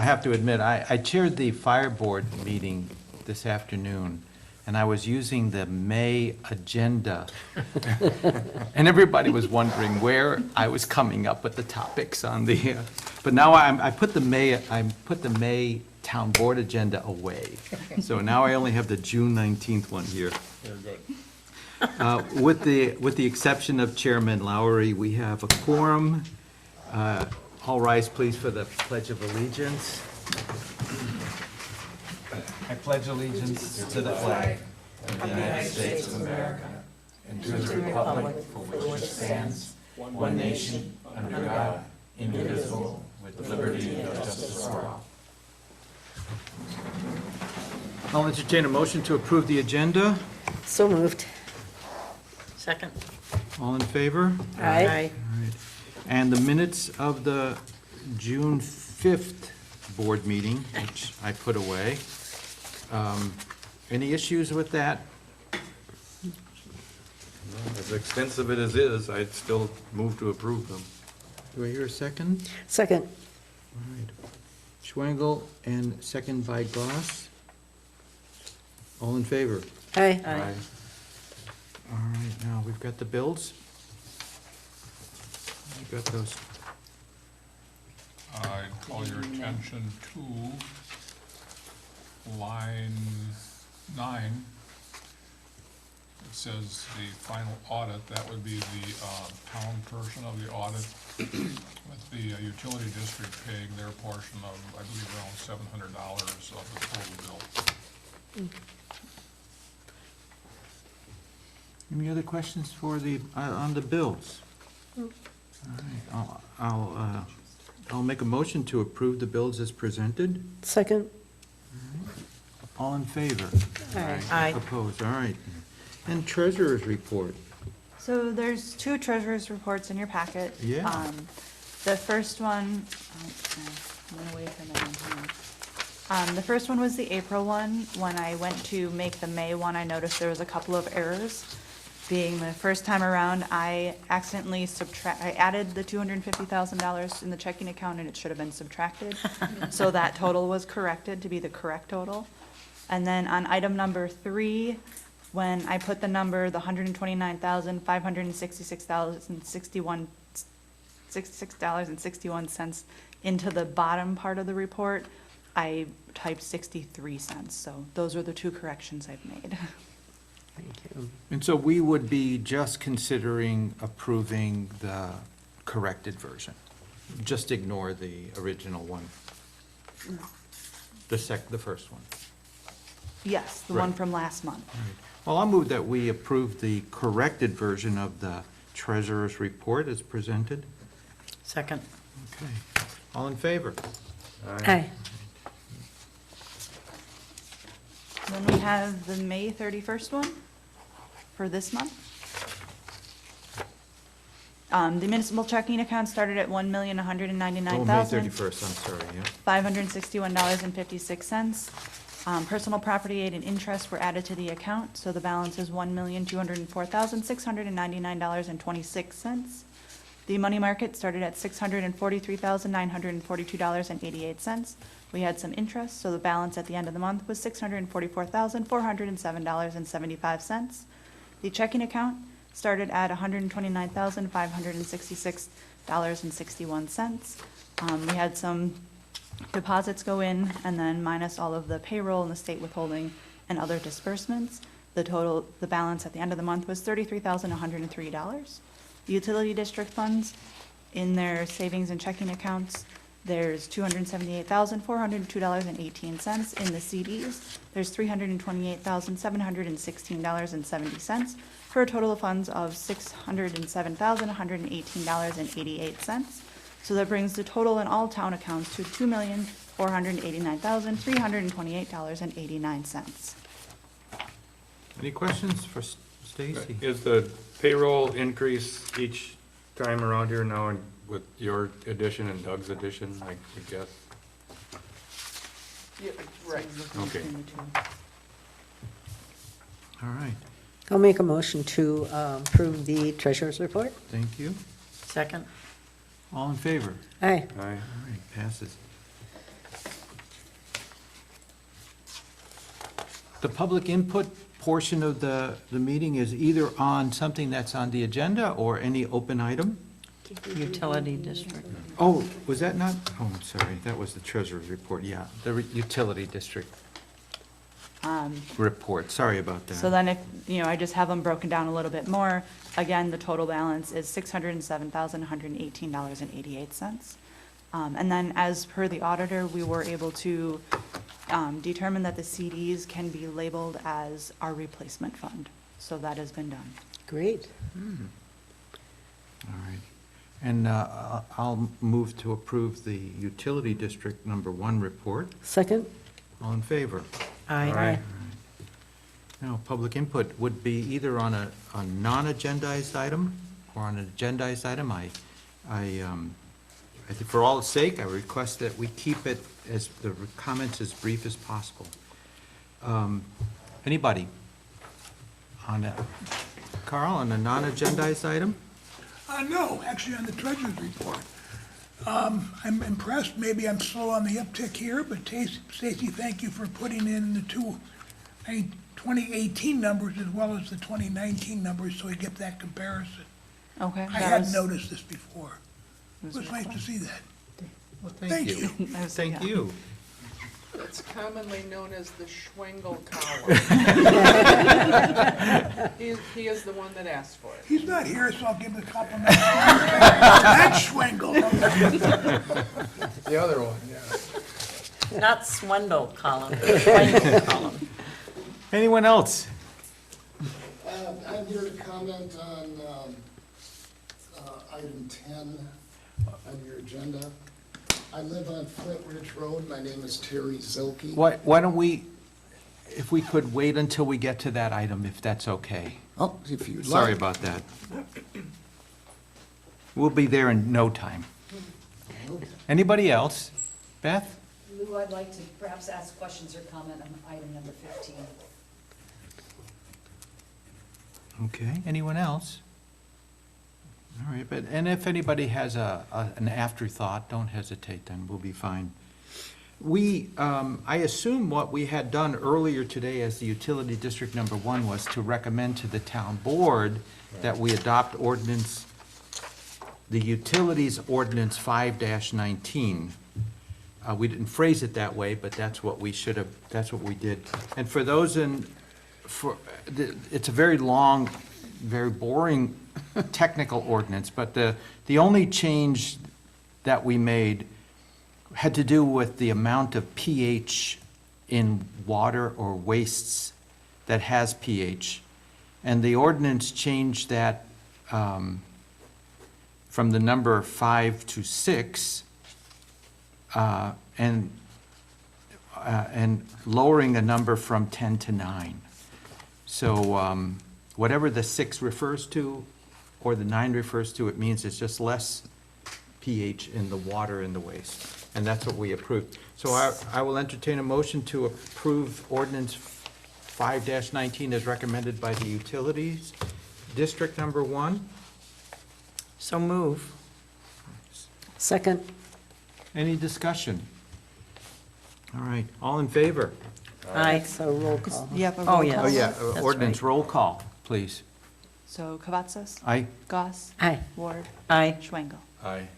I have to admit, I chaired the fire board meeting this afternoon, and I was using the May agenda. And everybody was wondering where I was coming up with the topics on the, but now I put the May town board agenda away. So now I only have the June 19th one here. With the exception of Chairman Lowry, we have a quorum. All rise, please, for the Pledge of Allegiance. I pledge allegiance to the flag of the United States of America and to the republic for which it stands, one nation, under God, indivisible, with liberty and justice for all. I'll entertain a motion to approve the agenda. So moved. Second. All in favor? Aye. All right. And the minutes of the June 5th board meeting, which I put away. Any issues with that? As extensive as it is, I'd still move to approve them. Do I hear a second? Second. All right. Schwangle and second by Goss. All in favor? Aye. Aye. All right, now we've got the bills. You got those. I call your attention to line 9. It says the final audit, that would be the town portion of the audit, with the utility district paying their portion of, I believe, around $700 of the total bill. Any other questions for the, on the bills? All right, I'll make a motion to approve the bills as presented. Second. All in favor? Aye. Opposed, all right. And treasurer's report. So there's two treasurer's reports in your packet. Yeah. The first one, I'm gonna wait for my the first one was the April one. When I went to make the May one, I noticed there was a couple of errors. Being the first time around, I accidentally I added the $250,000 in the checking account and it should have been subtracted. So that total was corrected to be the correct total. And then on item number 3, when I put the number, the $129,566.61 into the bottom part of the report, I typed 63 cents. So those are the two corrections I've made. Thank you. And so we would be just considering approving the corrected version. Just ignore the original one. The first one. Yes, the one Right. from last month. Well, I'll move that we approve the corrected version of the treasurer's report as presented. Second. Okay. All in favor? Aye. Then we have the May 31st one for this month. The municipal checking account started at Oh, May $1,199,000. 31st, I'm sorry, yeah. $561.56. Personal property aid and interest were added to the account, so the balance is $1,204,699.26. The money market started at $643,942.88. We had some interest, so the balance at the end of the month was $644,407.75. The checking account started at $129,566.61. We had some deposits go in, and then minus all of the payroll and the state withholding and other disbursements, the balance at the end of the month was $33,103. The utility district funds, in their savings and checking accounts, there's $278,402.18. In the CDs, there's $328,716.70, for a total of funds of $607,118.88. So that brings the total in all town accounts to $2,489,328.89. Any questions for Stacy? Is the payroll increase each time around here now with your addition and Doug's addition, I guess? Right. Okay. All right, I'll make a motion to approve the treasurer's report. thank you. Second. All in favor? Aye. Aye. All right, passes. The public input portion of the meeting is either on something that's on the agenda or any open item. Utility district. Oh, was that not? Oh, I'm sorry, that was the treasurer's report, yeah, the utility district report, sorry about that. So then if, I just have them broken down a little bit more. Again, the total balance is $607,118.88. And then as per the auditor, we were able to determine that the CDs can be labeled as our replacement fund. So that has been done. Great. All right. And I'll move to approve the utility district number 1 report. Second? All in favor? Aye. Now, public input would be either on a non-agendized item or on an agendized item. I think for all its sake, I request that we keep it as, the comments as brief as possible. Anybody? On a, Carl, on a non-agendized item? No, actually on the treasurer's report. I'm impressed, maybe I'm slow on the uptick here, but Stacy, thank you for putting in the 2018 numbers as well as the 2019 numbers so we get that comparison. Okay. I that hadn't was- noticed this before. It was was really nice to see that. Well, Thank you. That was- Thank yeah. you. It's commonly known as the Schwengel column. He is the one that asked for it. He's not here, so I'll give the compliment. That's Schwengel. The other one, yeah. Not Swindle column, Schwengel column. Anyone else? I'm here to comment on item 10 on your agenda. I live on Flint Ridge Road. My name is Terry Zilke. Why don't we, if we could wait until we get to that item, if that's okay? Oh, if you'd like. Sorry about that. We'll be there in no time. Anybody else? Beth? Lou, I'd like to perhaps ask questions or comment on item number 15. Okay, anyone else? All right, and if anybody has an afterthought, don't hesitate, then we'll be fine. I assume what we had done earlier today as the utility district number 1 was to recommend to the town board that we adopt ordinance, the utilities ordinance 5-19. We didn't phrase it that way, but that's what we should have, that's what we did. And for those it's a very long, very boring technical ordinance, but the only change that we made had to do with the amount of pH in water or wastes that has pH. And the ordinance changed that from the number 5 to 6, and lowering a number from 10 to 9. So whatever the 6 refers to, or the 9 refers to, it means it's just less pH in the water and the waste. And that's what we approved. So I will entertain a motion to approve ordinance 5-19 as recommended by the utilities district number 1. So move. Second? Any discussion? All right, all in favor? Aye. So roll call. Yep, a Oh, roll yeah. call. Oh, yeah, That's ordinance right. roll call, please. So Kavatsas? Aye? Goss? Aye. Ward? Aye. Schwengel? Aye.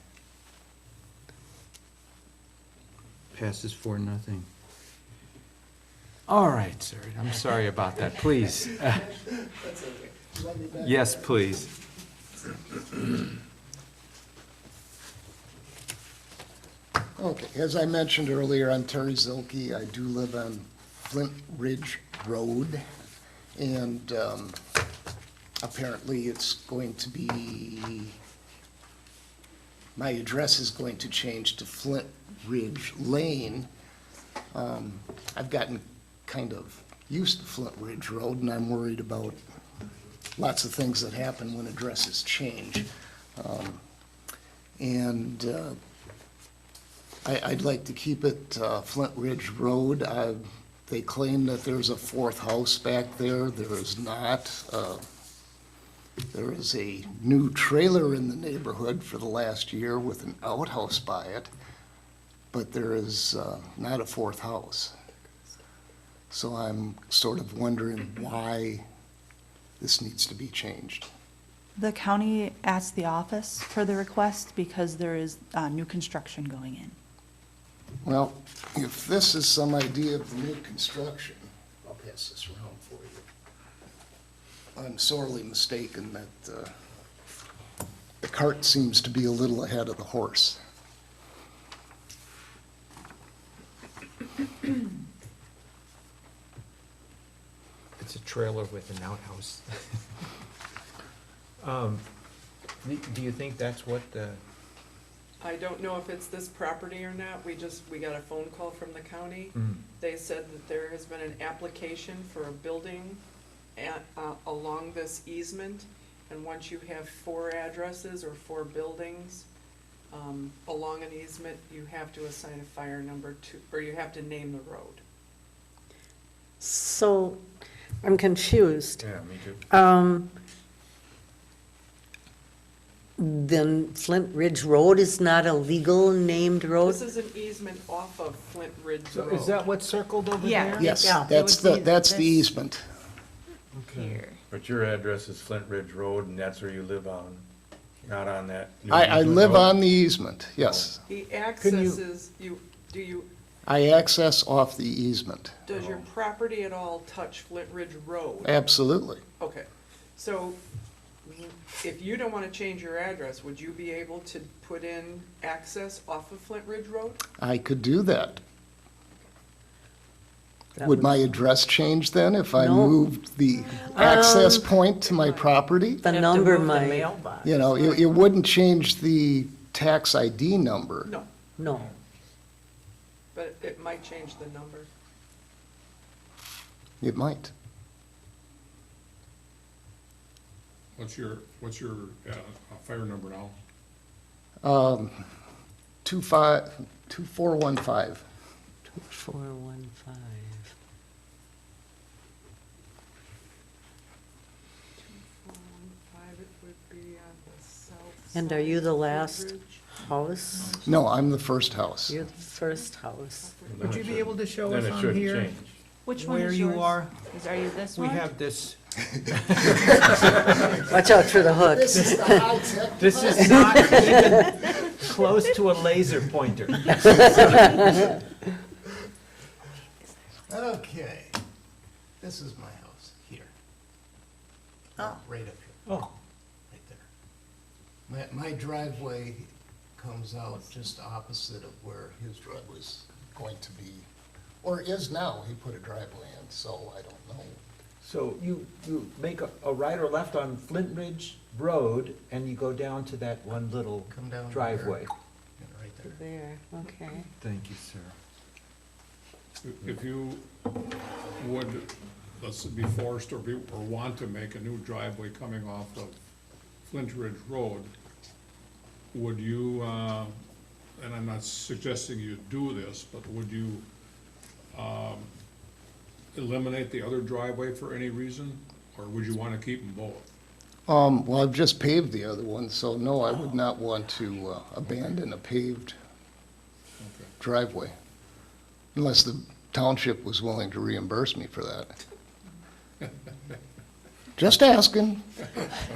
Passes 4-0. All right, sir, I'm sorry about that, please. Yes, please. Okay, as I mentioned earlier, I'm Terry Zilke. I do live on Flint Ridge Road, and apparently it's going to be, my address is going to change to Flint Ridge Lane. I've gotten kind of used to Flint Ridge Road, and I'm worried about lots of things that happen when addresses change. I'd like to keep it Flint Ridge Road. They claim that there's a 4th house back there. There is not. There is a new trailer in the neighborhood for the last year with an outhouse by it, but there is not a 4th house. So I'm sort of wondering why this needs to be changed. The county asked the office for the request because there is new construction going in. Well, if this is some idea of the new construction, I'll pass this around for you. I'm sorely mistaken that the cart seems to be a little ahead of the horse. It's a trailer with an outhouse. Do you think that's what the, I don't know if it's this property or not. We got a phone call from the county. They said that there has been an application for a building along this easement. And once you have 4 addresses or 4 buildings along an easement, you have to assign a fire number to, or you have to name the road. So, I'm confused. Yeah, me too. Then Flint Ridge Road is not a legal named road? This is an easement off of Flint Ridge so Road. is that what's circled over Yeah. there? Yes, Yeah, it that's would the, be that's the this- easement. Here. But your address is Flint Ridge Road, and that's where you live on, not on that. new I easement live road? on the easement, yes. He accesses, I access off the easement, does your property at all touch Flint Ridge Road? absolutely. Okay, so if you don't want to change your address, would you be able to put in access off of Flint Ridge Road? I could do that. That Would my address change then if I No. moved the access point to my property? The Have to number move the might, mailbox. You know, it wouldn't change the tax ID number. No, no. but it might change the number. It might. What's your fire number now? 2415. 2415. 415, it would be on the south And are side you the of Flint last Ridge. house? No, I'm the first house. You're the first house. Would you be able to show Then us it on shouldn't here change. Which one where is you yours? are? Are you this We one? have this, Watch out for the hooks. This is the high-tech. This is not even close to a laser pointer. Okay. This is my house, here. Oh. Right up here, Oh, right there. My driveway comes out just opposite of where his driveway's going to be, or is now. He put a driveway in, so I don't know. so you make a right or left on Flint Ridge Road, and you go down to that one little Come down here. driveway. Yeah, right there. There, okay. thank you, sir. If you would, let's be forced or want to make a new driveway coming off of Flint Ridge Road, would you, and I'm not suggesting you do this, but would you eliminate the other driveway for any reason? Or would you want to keep them both? Well, I've just paved the other one, so no, I would not want to abandon a paved Okay. driveway, unless the township was willing to reimburse me for that. Just asking.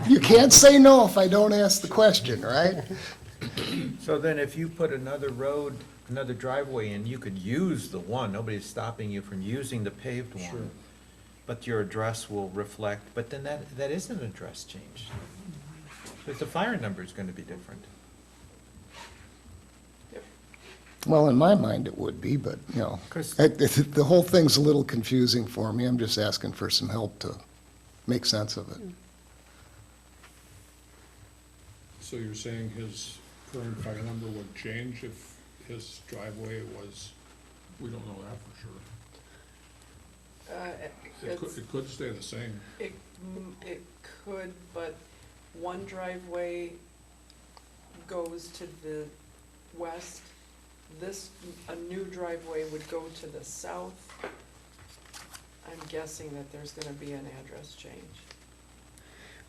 You can't say no if I don't ask the question, right? So then if you put another road, another driveway in, you could use the one, nobody's stopping you from using the paved one. Sure. But your address will reflect, but then that is an address change. But the fire number is gonna be different. Well, in my mind, it would be, but, you know, 'Cause- the whole thing's a little confusing for me. I'm just asking for some help to make sense of it. So you're saying his current fire number would change if his driveway was, we don't know that for sure. It could stay the same. It could, but one driveway goes to the west. A new driveway would go to the south. I'm guessing that there's gonna be an address change.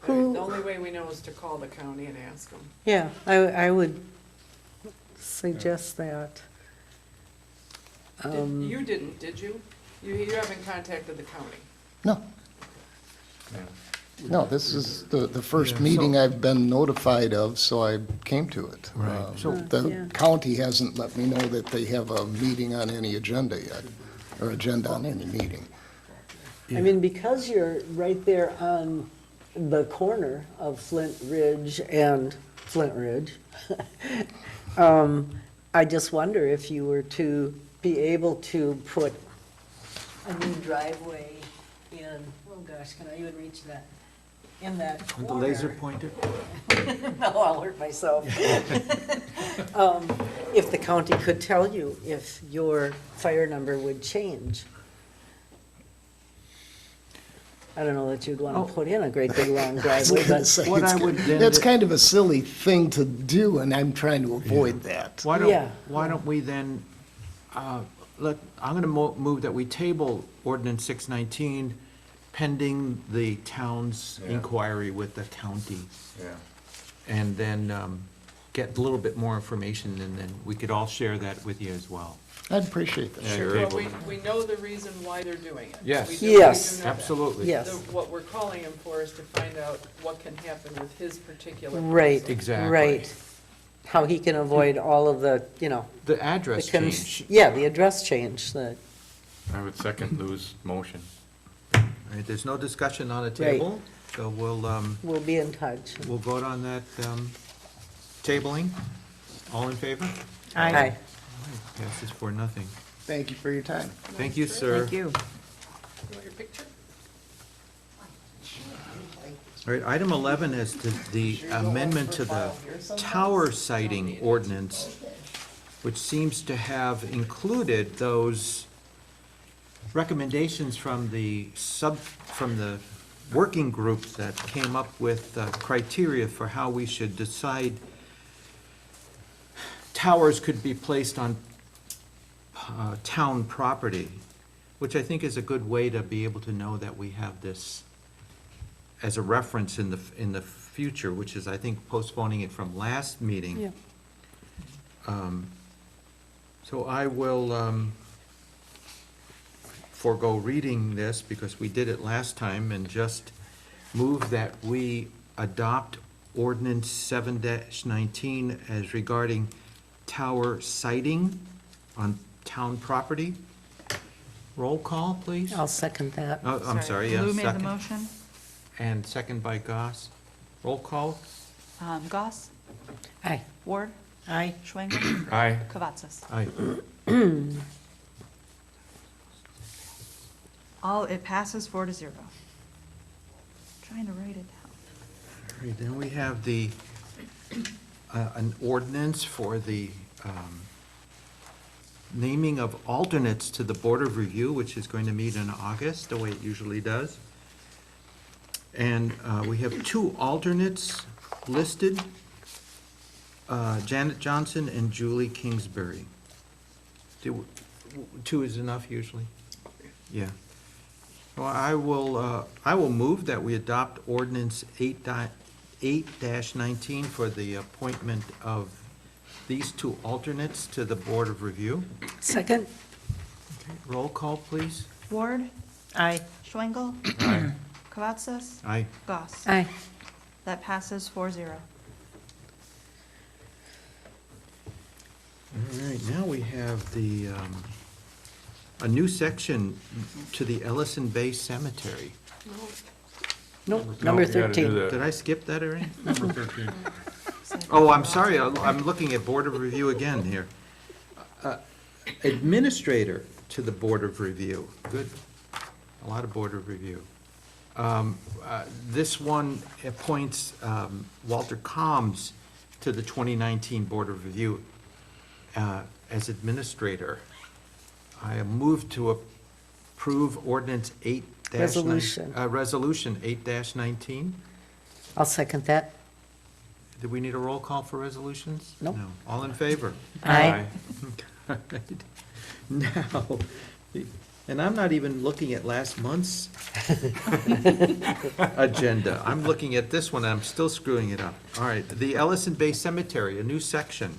I mean, the only way we know is to call the county and ask them. Yeah, I would suggest that. You didn't, did you? You haven't contacted the county? No, Yeah. no, this is the first Yeah, meeting so- I've been notified of, so I came to it. Right, so- Yeah. The county hasn't let me know that they have a meeting on any agenda yet, or agenda on any meeting. I mean, because you're right there on the corner of Flint Ridge and Flint Ridge, I just wonder if you were to be able to put a new driveway in, oh gosh, can I even reach that? In that With corner. the laser pointer? No, I'll hurt myself. If the county could tell you if your fire number would change. I don't know that you'd want to put in a great big long I was driveway, gonna but say, What it's I ki- would then That's do- kind of a silly thing to do, and I'm trying to avoid that. Why Yeah. don't we then, I'm gonna move that we table ordinance 619 pending the town's Yeah. inquiry with the county. Yeah. And then get a little bit more information, and then we could all share that with you as well. I'd appreciate that. Yeah, Well, table. we know the reason why they're doing it. Yes. We do Yes. know that. Absolutely. yes, What we're calling him for is to find out what can happen with his particular. right, parcel. Exactly. right. How he can avoid all of the, you know, The the address change. yeah, the address change, the, I would second Lou's motion. All right, there's no discussion on the table, so we'll be in touch. we'll vote on that tabling. All in favor? Aye. Passes for nothing. Thank you for your time. Thank you, sir. Thank you. You want your picture? All right, item 11 is the amendment to the tower sighting ordinance, which seems to have included those recommendations from the working group that came up with criteria for how we should decide towers could be placed on town property, which I think is a good way to be able to know that we have this as a reference in the future, which is, I think, postponing it from last meeting. Yeah. So I will forego reading this because we did it last time, and just move that we adopt ordinance 7-19 as regarding tower siting on town property. Roll call, please. I'll second that. Oh, I'm sorry, yeah, Lou made the second. motion. And second by Goss. Roll call? Goss, Aye. Ward, Aye. Schwangle, Aye. Kavatsas. Aye. It passes 4-0. Trying to write it down. All right, then we have the, an ordinance for the naming of alternates to the Board of Review, which is going to meet in August, the way it usually does. And we have two alternates listed, Janet Johnson and Julie Kingsbury. Two is enough usually? Yeah. Well, I will move that we adopt ordinance 8-19 for the appointment of these two alternates to the Board of Review. Second? Roll call, please. Ward, Aye. Schwangle, Aye. Kavatsas, Aye. Goss. Aye. That passes 4-0. All right, now we have the, a new section to the Ellison Bay Cemetery. Nope, No, number you gotta do 13. that. Did I skip that already? Number 13. Oh, I'm sorry, I'm looking at Board of Review again here. Administrator to the Board of Review, good, a lot of Board of Review. This one appoints Walter Combs to the 2019 Board of Review as administrator. I have moved to approve ordinance 8-. Resolution. Resolution 8-19. I'll second that. Do we need a roll call for resolutions? Nope. No. All in favor? Aye. All right. Now, and I'm not even looking at last month's agenda. I'm looking at this one, and I'm still screwing it up. All right, the Ellison Bay Cemetery, a new section.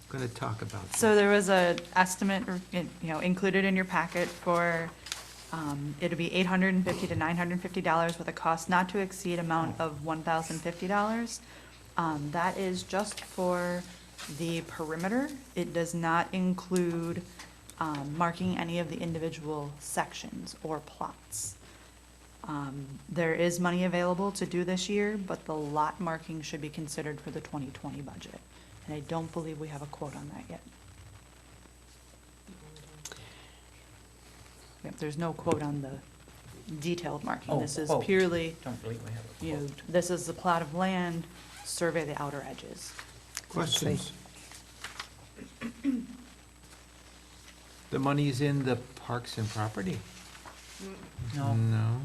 going to talk about that? So there was a estimate, included in your packet for, it'll be $850 to $950 with a cost not to exceed amount of $1,050. That is just for the perimeter. It does not include, marking any of the individual sections or plots. There is money available to do this year, but the lot marking should be considered for the 2020 budget. And I don't believe we have a quote on that yet. Yep, there's no quote on the detailed marking. Oh, This is quote. purely, Don't believe we have a quote. this is the plot of land, survey the outer edges. Questions? The money's in the parks and property? No. No.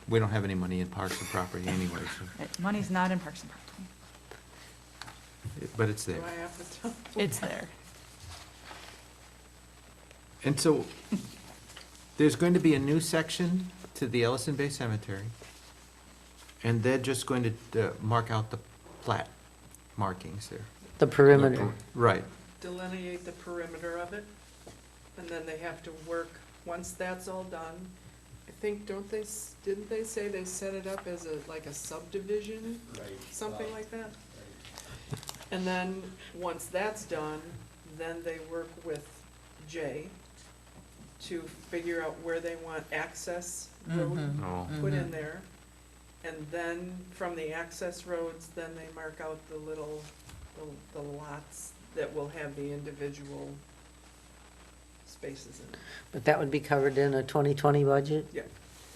We don't have any money in parks and property anyway, Money's not in Parks and Property. but it's there. Do I have to tell? It's there. And so, there's going to be a new section to the Ellison Bay Cemetery, and they're just going to mark out the plat markings there. The perimeter. Right. Delineate the perimeter of it, and then they have to work, once that's all done, I think, didn't they say they set it up as like a subdivision? Something like that? And then, once that's done, then they work with Jay to figure out where they want access road Oh. put in there. And then, from the access roads, then they mark out the the lots that will have the individual spaces in it. But that would be covered in a 2020 budget? Yeah.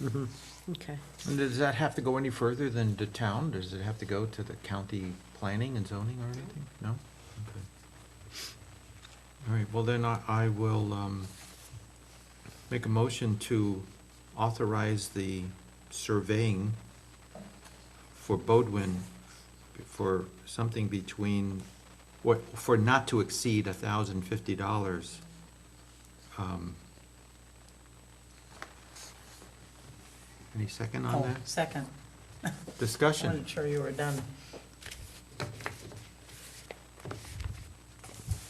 Mhm. Okay. And does that have to go any further than the town? Does it have to go to the county planning and zoning or anything? No? Okay. All right, well then I will make a motion to authorize the surveying for Bodwin for something between, for not to exceed $1,050. Any second on Oh, that? second. Discussion? Wasn't sure you were done.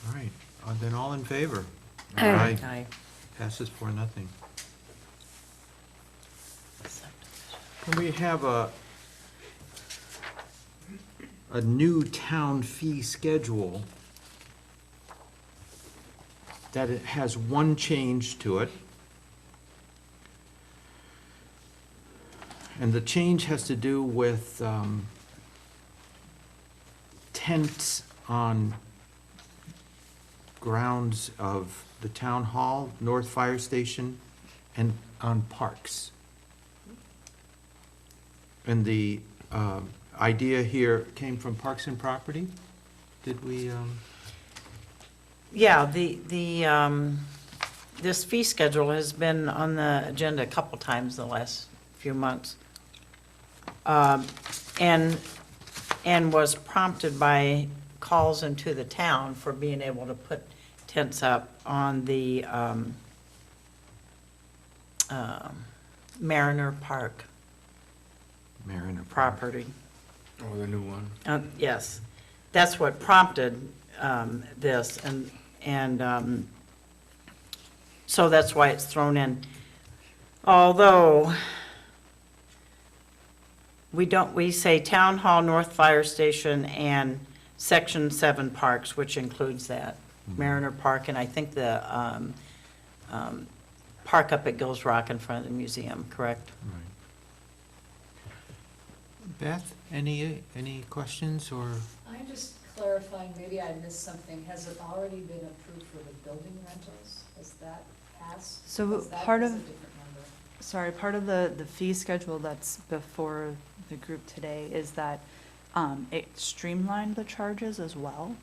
All right, then all in favor? Aye. Passes 4-0. Can we have a new town fee schedule that it has one change to it? And the change has to do with tents on grounds of the town hall, North Fire Station, and on parks. And the idea here came from Parks and Property? Did we, Yeah, this fee schedule has been on the agenda a couple times the last few months. And was prompted by calls into the town for being able to put tents up on the Mariner Park Mariner Park? property. Oh, the new one. Yes, that's what prompted this, and so that's why it's thrown in. Although, we say Town Hall, North Fire Station, and Section 7 parks, which includes that. Mariner Park, and I think the park up at Gills Rock in front of the museum, correct? Right. Beth, any questions or? I'm just clarifying, maybe I missed something. Has it already been approved for the building rentals? Has that passed? So Because that part is of- a different number. Sorry, part of the fee schedule that's before the group today is that it streamlined the charges as well.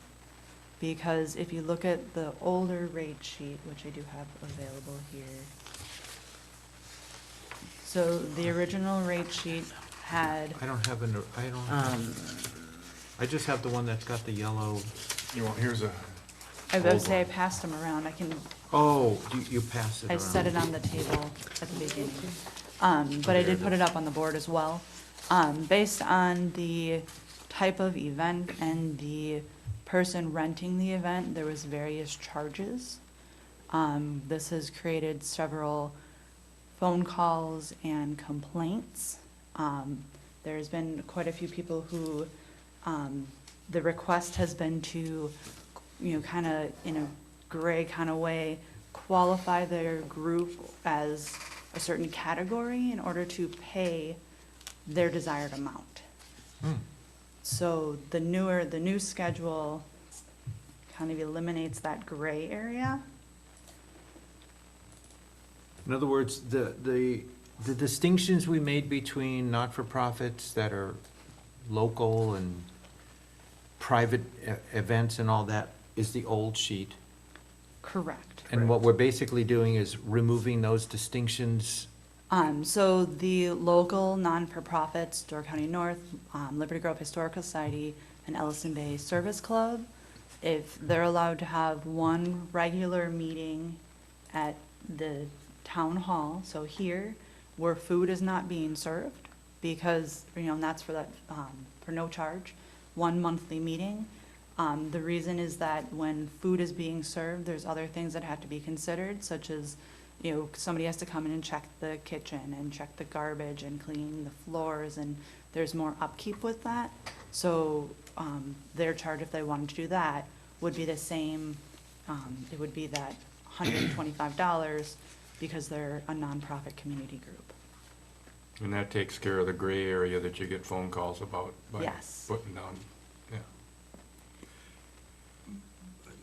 Because if you look at the older rate sheet, which I do have available here. So the original rate sheet had, I don't have I just have the one that's got the yellow. Here's a. I was gonna say I passed them around. I can, Oh, you passed it I around. set it on the table at the beginning. But I did put it up on the board as well. Based on the type of event and the person renting the event, there was various charges. This has created several phone calls and complaints. There's been quite a few people who, the request has been to, kind of in a gray kind of way, qualify their group as a certain category in order to pay their desired amount. So the new schedule kind of eliminates that gray area. In other words, the distinctions we made between not-for-profits that are local and private events and all that is the old sheet. Correct. And what we're basically doing is removing those distinctions. So the local non-for-profits, Door County North, Liberty Grove Historical Society, and Ellison Bay Service Club, if they're allowed to have one regular meeting at the town hall, so here, where food is not being served, because, and that's for that, for no charge, one monthly meeting. The reason is that when food is being served, there's other things that have to be considered, such as, somebody has to come in and check the kitchen and check the garbage and clean the floors, and there's more upkeep with that. So, their charge, if they wanted to do that, would be the same, it would be that $125 because they're a nonprofit community group. And that takes care of the gray area that you get phone calls about by Yes. putting down, yeah.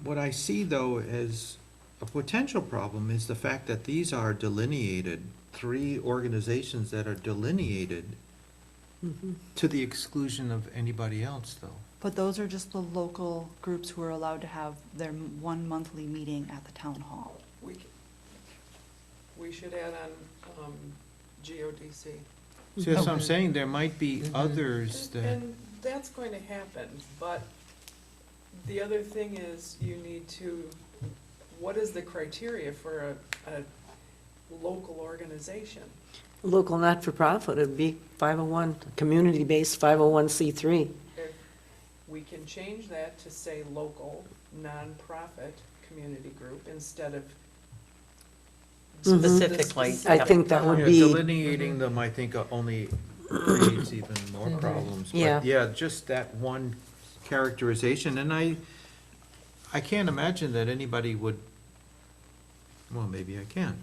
What I see, though, as a potential problem is the fact that these are delineated, 3 organizations that are delineated to the exclusion of anybody else, though. But those are just the local groups who are allowed to have their one monthly meeting at the town hall. We should add on, GODC. See, that's what I'm saying, there might be others that, And that's going to happen, but the other thing is you need to, what is the criteria for a local organization? Local not-for-profit, it'd be 501, community-based 501c3. If we can change that to say local, nonprofit community group instead of. Specifically. I think that would yeah, be, delineating them, I think, only creates even more problems. But Yeah. yeah, just that one characterization, and I can't imagine that anybody would, well, maybe I can,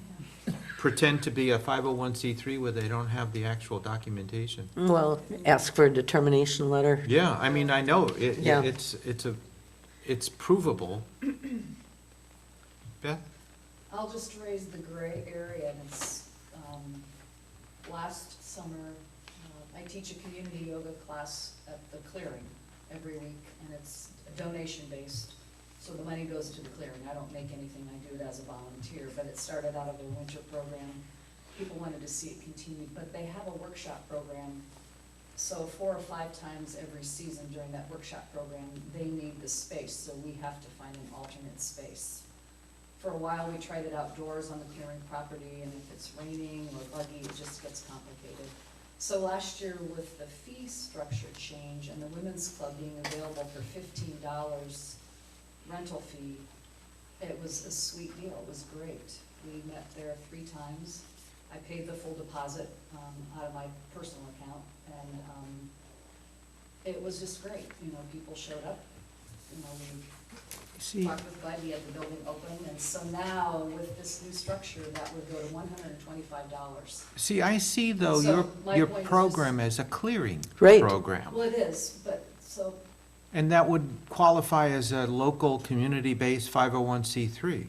pretend to be a 501c3 where they don't have the actual documentation. well, ask for a determination letter. Yeah, I mean, I know, Yeah. it's provable. Beth? I'll just raise the gray area, and it's, last summer, I teach a community yoga class at the clearing every week, and it's donation-based, so the money goes to the clearing. I don't make anything, I do it as a volunteer, but it started out of a winter program. People wanted to see it continue, but they have a workshop program, so 4 or 5 times every season during that workshop program, they need the space, so we have to find an alternate space. For a while, we tried it outdoors on the clearing property, and if it's raining or buggy, it just gets complicated. So last year, with the fee structure change and the women's club being available for $15 rental fee, it was a sweet deal, it was great. We met there 3 times. I paid the full deposit out of my personal account, and it was just great, people showed up, we See, talked with Bud, he had the building open, and so now with this new structure, that would go to $125. see, I see, though, So your, my your point is program as a clearing Right. program. Well, it is, but, so, And that would qualify as a local, community-based 501c3.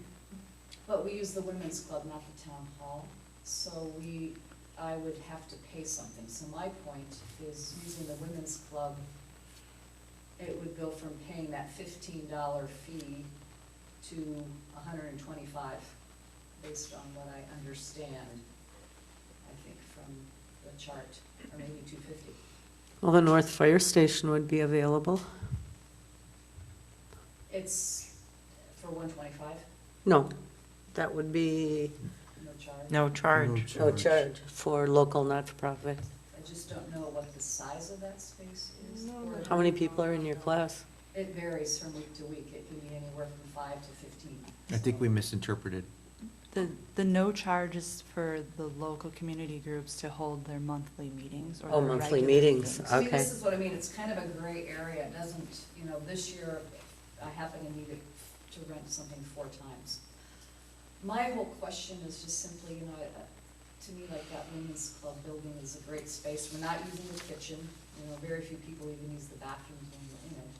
but we use the women's club, not the town hall, so I would have to pay something. So my point is, using the women's club, it would go from paying that $15 fee to $125, based on what I understand, I think, from the chart, or maybe $250. Well, the North Fire Station would be available. It's for $125, No, that would be no charge. No charge. no charge for local not-for-profit. I just don't know what the size of that space is. or- How many people are in your class? It varies from week to week. It can be anywhere from 5 to 15. I think So- we misinterpreted. The no charge is for the local community groups to hold their monthly meetings or Oh, their monthly regular meetings. meetings. See, Okay. this is what I mean, it's kind of a gray area, it doesn't, this year, I happen to need it to rent something 4 times. My whole question is just simply, to me, like that women's club building is a great space, we're not using the kitchen, very few people even use the bathrooms when we're in it.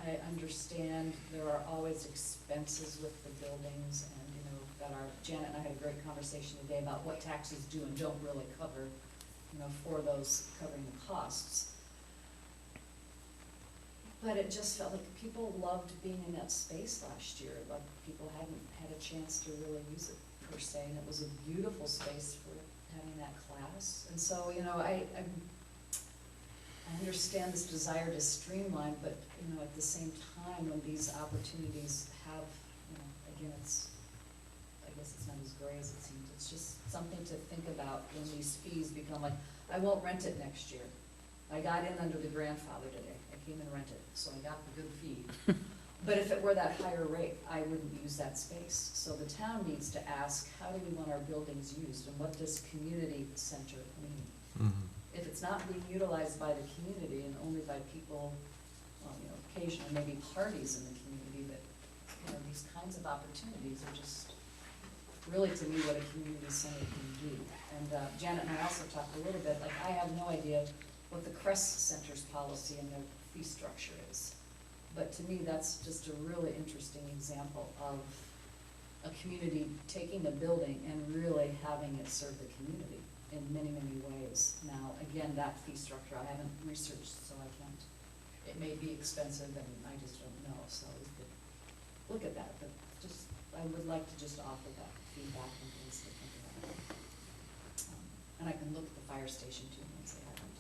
I understand there are always expenses with the buildings and, Janet and I had a great conversation today about what taxes do and don't really cover, for those covering the costs. But it just felt like people loved being in that space last year, like people hadn't had a chance to really use it per se, and it was a beautiful space for having that class. And so, I understand this desire to streamline, but, at the same time, when these opportunities have, again, I guess it's not as gray as it seems, it's just something to think about when these fees become like, I won't rent it next year. I got in under the grandfather today, I came and rented, so I got the good fee. But if it were that higher rate, I wouldn't use that space. So the town needs to ask, how do we want our buildings used, and what does community center mean? If it's not being utilized by the community and only by people, well, occasionally maybe parties in the community, but, these kinds of opportunities are just really, to me, what a community center can do. And Janet and I also talked a little bit, like, I have no idea what the Crest Center's policy and their fee structure is. But to me, that's just a really interesting example of a community taking a building and really having it serve the community in many, many ways. Now, again, that fee structure, I haven't researched, so I can't, it may be expensive and I just don't know, so we could look at that, but just, I would like to just offer that feedback and things to think about. And I can look at the fire station too, once they haven't.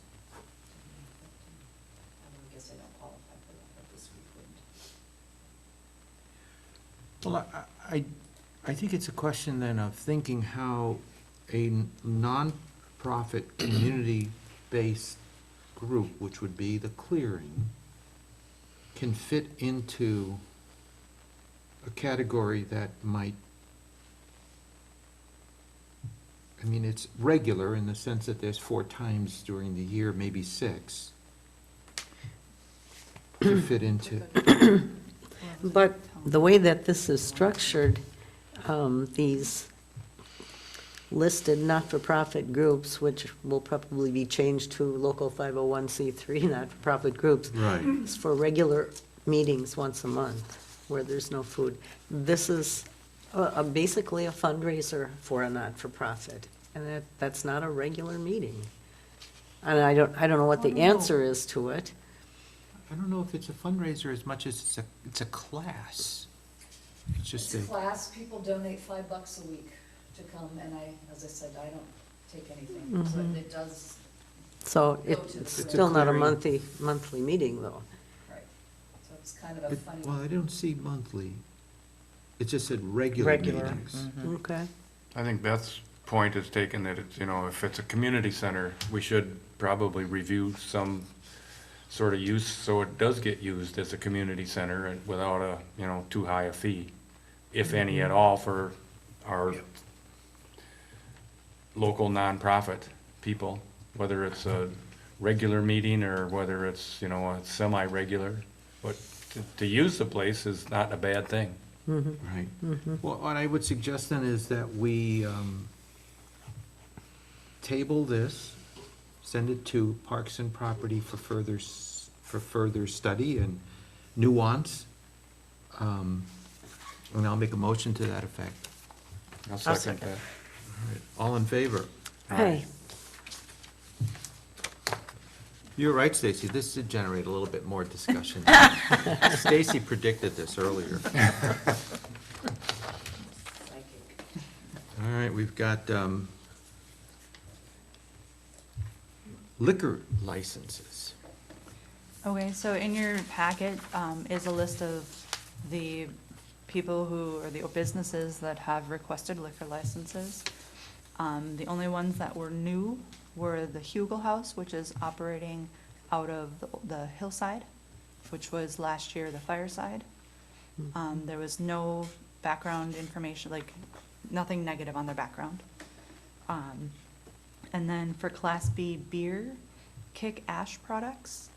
I guess I don't qualify for that, but this week wouldn't. Well, I think it's a question then of thinking how a nonprofit, community-based group, which would be the clearing, can fit into a category that might, it's regular in the sense that there's 4 times during the year, maybe 6, to fit into. But the way that this is structured, these listed not-for-profit groups, which will probably be changed to local 501c3 not-for-profit groups, Right. is for regular meetings once a month where there's no food. This is basically a fundraiser for a not-for-profit, and that's not a regular meeting. And I don't know what the answer is to it. I don't know if it's a fundraiser as much as it's a class. It's just It's a a, class, people donate $5 a week to come, and as I said, I don't take anything, so it does, So Go to it's the still not a clearing. monthly meeting, though. right, so it's kind of a funny. well, I don't see monthly. It just said regular meetings. Okay. I think Beth's point is taken that it's, if it's a community center, we should probably review some sort of use so it does get used as a community center and without a, too high a fee, if any at all, for our local nonprofit people, whether it's a regular meeting or whether it's, a semi-regular. But to use the place is not a bad thing. Right. Well, what I would suggest then is that we table this, send it to Parks and Property for further study and nuance. And I'll make a motion to that effect. I'll second that. All right. All in favor? Hey, You're right, Stacy, this did generate a little bit more discussion. Stacy predicted this earlier. All right, we've got liquor licenses. Okay, so in your packet is a list of the people who, or the businesses that have requested liquor licenses. The only ones that were new were the Hugel House, which is operating out of the hillside, which was last year the fireside. There was no background information, like, nothing negative on their background. And then for Class B beer, Kick Ash Products,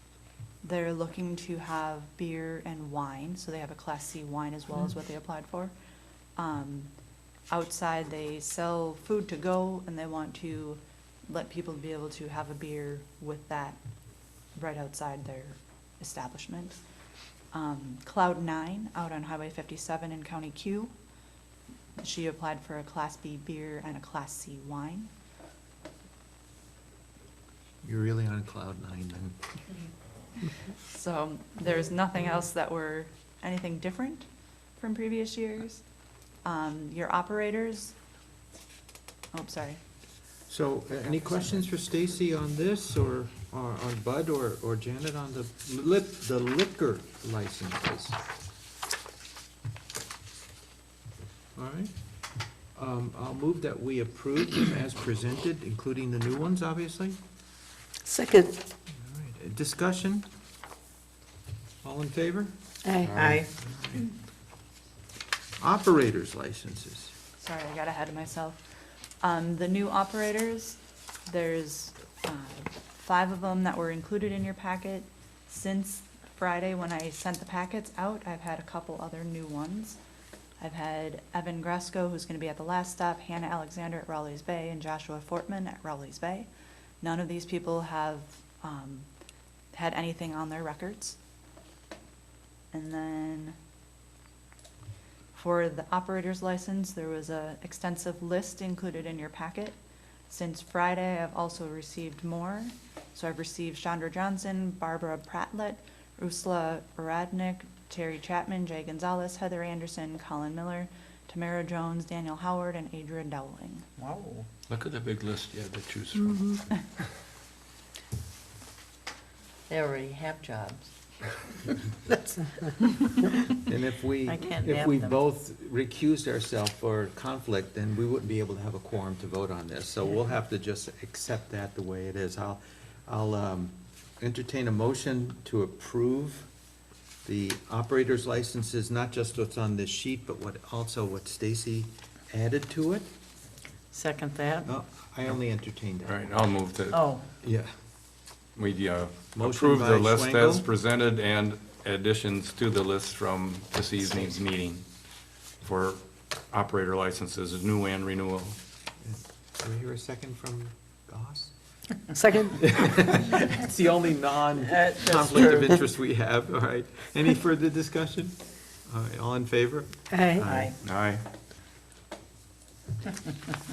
they're looking to have beer and wine, so they have a Class C wine as well as what they applied for. Outside, they sell food to go, and they want to let people be able to have a beer with that right outside their establishment. Cloud 9 out on Highway 57 in County Q. She applied for a Class B beer and a Class C wine. You're really on cloud nine then. So there's nothing else that were anything different from previous years. Your operators, oh, sorry. So, any questions for Stacy on this, or on Bud, or Janet on the liquor licenses? All right. I'll move that we approve them as presented, including the new ones, obviously. Second. All right. Discussion? All in favor? Aye. Operators licenses. Sorry, I got ahead of myself. The new operators, there's 5 of them that were included in your packet. Since Friday, when I sent the packets out, I've had a couple other new ones. I've had Evan Gresco, who's gonna be at the last stop, Hannah Alexander at Rowley's Bay, and Joshua Fortman at Rowley's Bay. None of these people have had anything on their records. And then for the operator's license, there was an extensive list included in your packet. Since Friday, I've also received more. So I've received Chandra Johnson, Barbara Prattlett, Ursula Radnick, Terry Chapman, Jay Gonzalez, Heather Anderson, Colin Miller, Tamara Jones, Daniel Howard, and Adrian Dowling. Wow. Look at the big list you have to choose from. They already have jobs. And if we, I can't if nab we them. both recused ourselves for conflict, then we wouldn't be able to have a quorum to vote on this. So we'll have to just accept that the way it is. I'll entertain a motion to approve the operator's licenses, not just what's on this sheet, but also what Stacy added to it. Second that? No, I only entertained that. All right, I'll move to, Oh, Yeah. we Motion approve by the list as Schwengel. presented and additions to the list from this evening's meeting for operator licenses, new and renewal. Do we hear a second from Goss? Second. It's the only That's non-conflict of true. interest we have, all right. Any further discussion? All right, all in favor? Aye. Aye.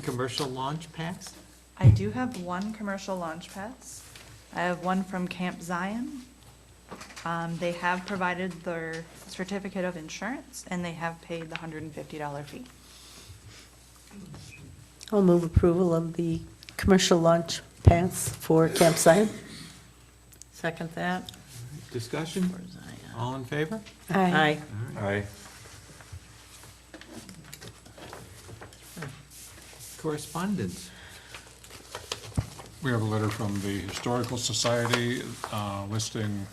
Commercial launch pass? I do have one commercial launch pass. I have one from Camp Zion. They have provided their certificate of insurance, and they have paid the $150 fee. I'll move approval of the commercial launch pass for Camp Zion. second that? Discussion? Where's I? All in favor? Aye. Aye. Correspondence. We have a letter from the Historical Society listing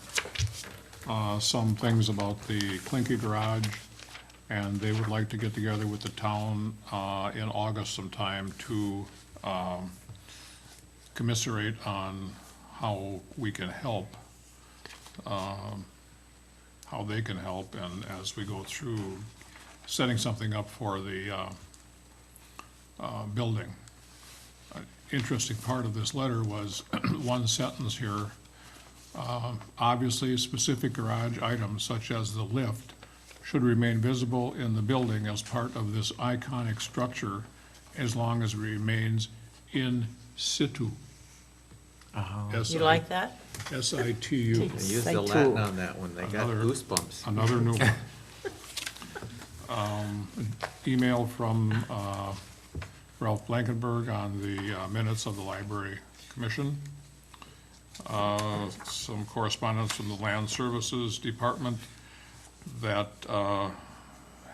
some things about the Clinky Garage, and they would like to get together with the town in August sometime to commiserate on how we can help, how they can help, and as we go through setting something up for the building. Interesting part of this letter was one sentence here. Obviously, specific garage items such as the lift should remain visible in the building as part of this iconic structure as long as it remains in situ. You like that? S-I-T-U. They used the Latin on that one, they got Another- goosebumps. Another new one. Email from Ralph Blankenberg on the minutes of the Library Commission. Some correspondence from the Land Services Department that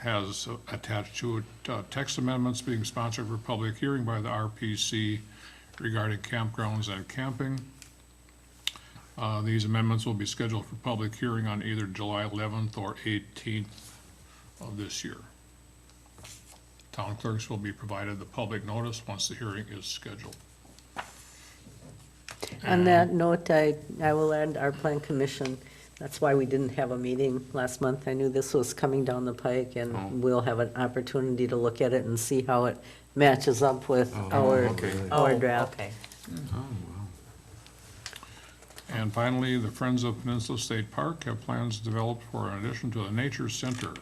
has attached to it text amendments being sponsored for public hearing by the RPC regarding campgrounds and camping. These amendments will be scheduled for public hearing on either July 11th or 18th of this year. Town clerks will be provided the public notice once the hearing is scheduled. On that note, I will add our plan commission, that's why we didn't have a meeting last month. I knew this was coming down the pike, Oh. and we'll have an opportunity to look at it and see how it matches up with our okay. draft. Okay. Oh, wow. And finally, the Friends of Peninsula State Park have plans developed for an addition to the Nature Center.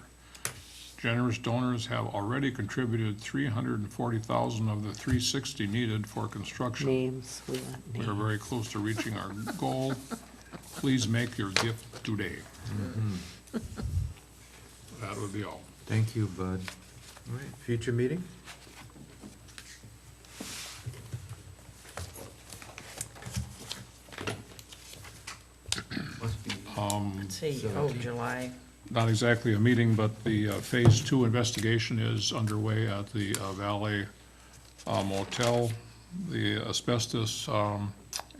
Generous donors have already contributed $340,000 of the $360 needed for construction. Names, we want We are names. very close to reaching our goal. Please make your gift today. That would be all. Thank you, Bud. All right, future meeting? Must be. Let's see, oh, July. Not exactly a meeting, but the Phase 2 investigation is underway at the Valley Motel. The asbestos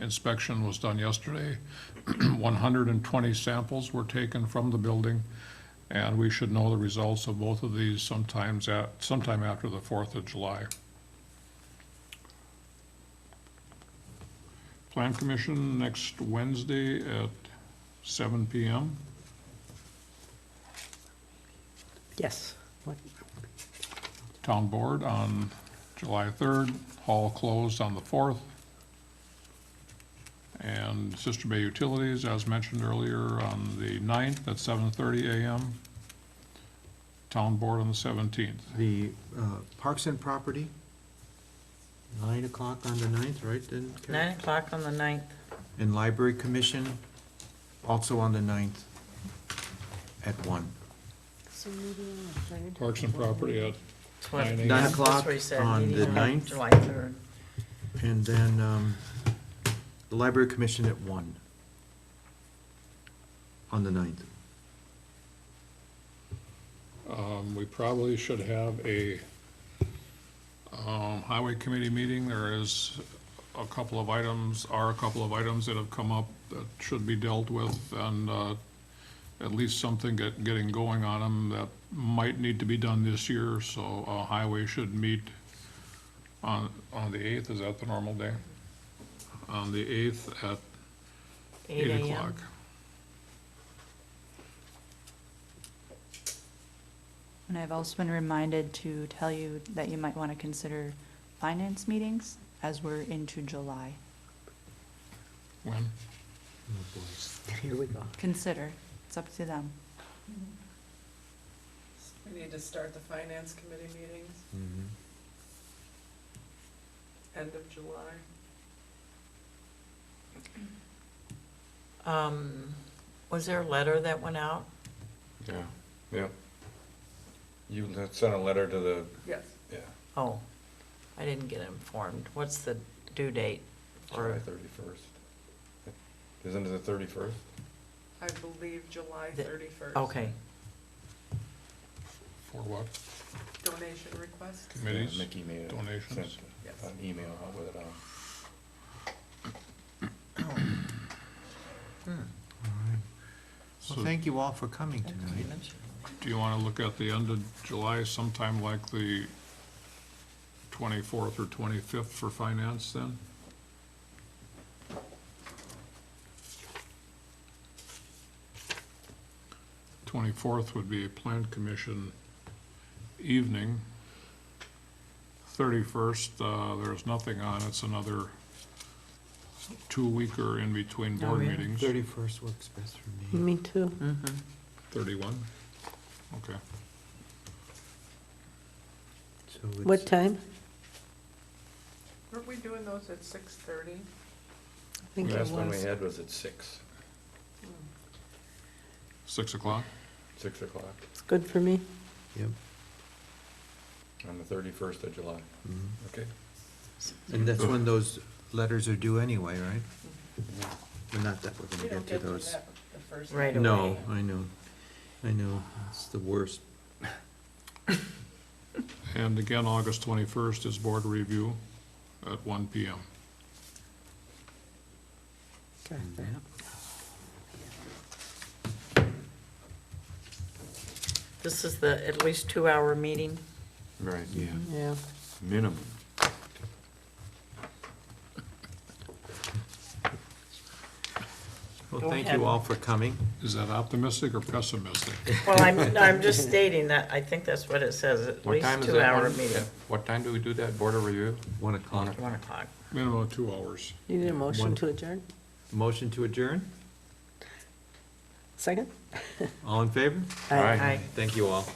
inspection was done yesterday. 120 samples were taken from the building, and we should know the results of both of these sometime after the 4th of July. Plan Commission next Wednesday at 7 PM. Yes. What- Town Board on July 3rd, hall closed on the 4th. And Sister Bay Utilities, as mentioned earlier, on the 9th at 7:30 AM. Town Board on the 17th. The Parks and Property, 9 o'clock on the 9th, right? then, Carrie? 9 o'clock on the 9th. And Library Commission, also on the 9th, at 1. So maybe on the third? Parks and Property at That's what- 9 a.m. 9 that's o'clock what he said, on meeting the on 9th. July 3rd. And then the Library Commission at 1 on the 9th. We probably should have a Highway Committee meeting. There is a couple of items that have come up that should be dealt with, and at least something getting going on them that might need to be done this year, so Highway should meet on the 8th. Is that the normal day? On the 8th at 8 a.m. o'clock. And I've also been reminded to tell you that you might want to consider finance meetings as we're into July. When? Here we go. Consider, it's up to them. We need to start the finance committee meetings, end of July. Was there a letter that went out? Yeah. You sent a letter to the, Yes. yeah, Oh, I didn't get informed. What's the due date? July Or 31st. Isn't it the 31st? I believe July The- 31st. Okay, For what? Donation request? Committees? Yeah, Mickey made it, Donations? sent Yes. an email out with it on. Well, thank you all for coming tonight. Do you want to look at the end of July, sometime like the 24th or 25th for finance then? '24th would be a plan commission evening. 31st, there's nothing on, it's another 2-weeker in between board yeah. meetings. 31st works best for me. Me too. 31? Okay. So it's- What time? Weren't we doing those at 6:30? I think it Last one we was. had was at 6, 6 o'clock? 6 o'clock It's good for me. Yep. on the 31st of July. Mhm. Okay. And that's when those letters are due anyway, right? Well, not that we're We gonna don't get to get to those. that the first. Right day. No, away. I know, it's the worst. And again, August 21st is board review at 1 PM. This is the at least 2-hour meeting. Right, yeah, Yeah. minimum. Well, Go thank ahead. you all for coming. Is that optimistic or pessimistic? Well, I'm just stating that, I think that's what it says, at What least time is that 2-hour one? meeting. What time do we do that, board of review? 1 o'clock. 1 o'clock. Minimum of 2 hours. You need a motion One- to adjourn? Motion to adjourn? Second? All in favor? Aye. Aye. Thank you all.